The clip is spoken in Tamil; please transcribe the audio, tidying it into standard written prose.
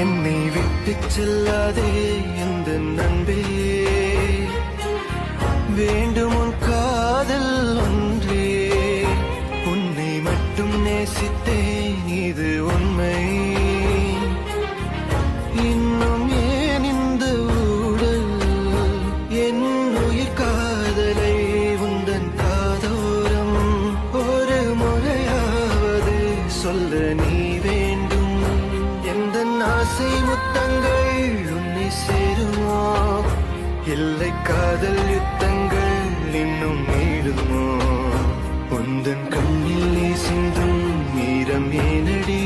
என்னை விட்டு செல்லாதே எந்த நண்பே, வேண்டும் உன் காதல் ஒன்றே. உன்னை மட்டும் நேசித்தேன், இது உண்மை. இன்னும் ஏன் இந்த ஊடல் என் உயிர் காதலை உந்தன் காதோரம் ஒரு முறையாவது சொல்ல நீ வேண்டும். எந்த ஆசை முத்தங்கள் உன்னை சேருமோ, இல்லை காதல் யுத்தங்கள் இன்னும் நீடுமோ. உந்தன் கண்ணில் நீ சிந்தும் ஈரம் ஏனடி,